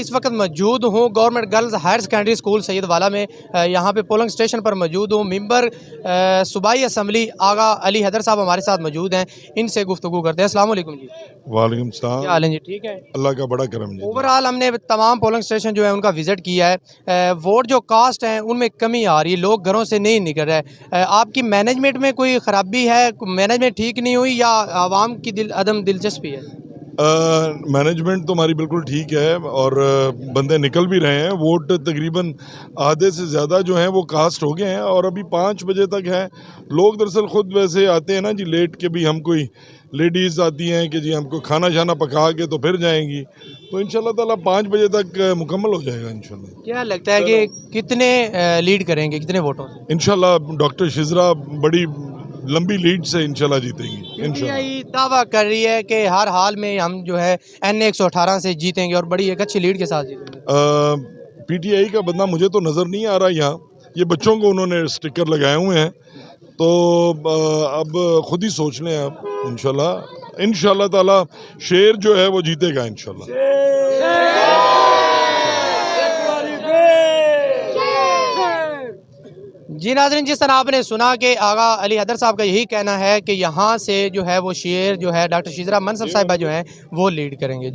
इस वक्त मौजूद हूँ government girls higher secondary school Syedwala में। यहाँ पे पोलिंग स्टेशन पर मौजूद हूँ। मेंबर सूबाई असम्बली आगा अली हैदर साहब हमारे साथ मौजूद हैं। इनसे गुफ्तगू करते हैं। अस्सलाम वालेकुम जी। वालेकुम सलाम। क्या हाल है जी? ठीक है, अल्लाह का बड़ा करम जी। ओवरऑल हमने तमाम पोलिंग स्टेशन जो है उनका विजिट किया है। वोट जो कास्ट हैं उनमें कमी आ रही है, लोग घरों से नहीं निकल रहे। आपकी मैनेजमेंट में कोई ख़राबी है, मैनेजमेंट ठीक नहीं हुई या आवाम की अदम दिलचस्पी है? मैनेजमेंट तो हमारी बिल्कुल ठीक है और बंदे निकल भी रहे हैं। वोट तकरीबन आधे से ज़्यादा जो हैं वो कास्ट हो गए हैं और अभी 5 बजे तक है। लोग दरअसल ख़ुद वैसे आते हैं ना जी लेट के, भी हम कोई लेडीज़ आती हैं कि जी हमको खाना शाना पका के तो फिर जाएंगी, तो इंशाल्लाह ताला 5 बजे तक मुकम्मल हो जाएगा इंशाल्लाह। क्या लगता है कि कितने लीड करेंगे, कितने वोटों से? इंशाल्लाह डॉक्टर शिजरा बड़ी लंबी लीड से इंशाल्लाह जीतेंगी। इंशाल्लाह दावा कर रही है कि हर हाल में हम जो है NA 118 से जीतेंगे और बड़ी एक अच्छी लीड के साथ जीतेंगे। PTI का बंदा मुझे तो नज़र नहीं आ रहा यहाँ। ये बच्चों को उन्होंने स्टिकर लगाए हुए हैं, तो अब खुद ही सोच लें आप। इंशाल्लाह ताला शेर जो है वो जीतेगा इंशाल्लाह। जी नाज़रीन, जिस तरह आपने सुना कि आगा अली हैदर साहब का यही कहना है कि यहाँ से जो है वो शेर जो है डॉक्टर शिजरा मनसब साहिबा जो हैं वो लीड करेंगे।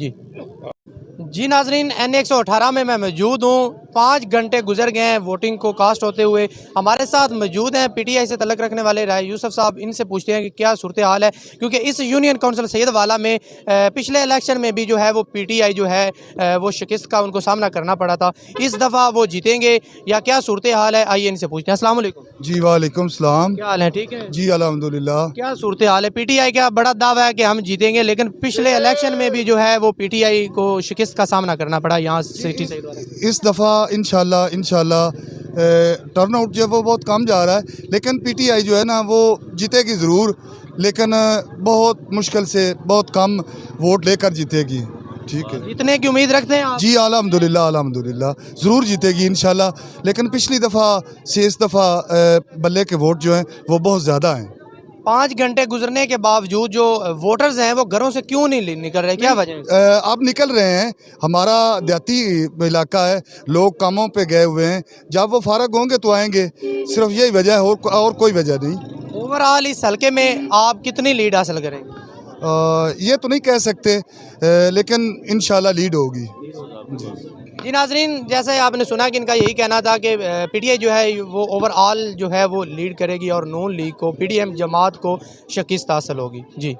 जी नाज़रीन, NA 118 में मैं मौजूद हूँ। 5 घंटे गुजर गए हैं वोटिंग को कास्ट होते हुए। हमारे साथ मौजूद हैं PTI से तल्लुक़ रखने वाले राय यूसुफ साहब। इनसे पूछते हैं कि क्या सूरत हाल है, क्योंकि इस यूनियन काउंसिल सैयदवाला में पिछले इलेक्शन में भी जो है वो PTI जो है वो शिकस्त का उनको सामना करना पड़ा था। इस दफ़ा वो जीतेंगे या क्या सूरत हाल है, आइए इनसे पूछते हैं। अस्सलाम वालेकुम जी वालेकुम सलाम। क्या हाल है? ठीक है जी अल्हम्दुलिल्लाह। क्या सूरत हाल है? PTI का बड़ा दावा है कि हम जीतेंगे, लेकिन पिछले इलेक्शन में भी जो है वो PTI को शिकस्त का सामना करना पड़ा यहाँ सिटी से। इस दफ़ा इंशाल्लाह टर्न आउट जो है वो बहुत कम जा रहा है, लेकिन PTI जो है ना वो जीतेगी ज़रूर, लेकिन बहुत मुश्किल से बहुत कम वोट लेकर जीतेगी। ठीक है, जीतने की उम्मीद रखते हैं आप? जी अल्हम्दुलिल्लाह ज़रूर जीतेगी इंशाल्लाह, लेकिन पिछली दफ़ा से इस दफ़ा बल्ले के वोट जो हैं वो बहुत ज़्यादा हैं। 5 घंटे गुजरने के बावजूद जो वोटर्स हैं वो घरों से क्यों नहीं निकल रहे, क्या वजह है? अब निकल रहे हैं। हमारा देहाती इलाका है, लोग कामों पे गए हुए हैं, जब वो फारग होंगे तो आएंगे। सिर्फ यही वजह है और कोई वजह नहीं। ओवरऑल इस हल्के में आप कितनी लीड हासिल करेंगे? ये तो नहीं कह सकते, लेकिन इंशाल्लाह लीड होगी। जी नाज़रीन, जैसे आपने सुना कि इनका यही कहना था कि PTI जो है वो ओवरऑल जो है वो लीड करेगी और नून लीग को PDM जमात को शिकस्त हासिल होगी। जी।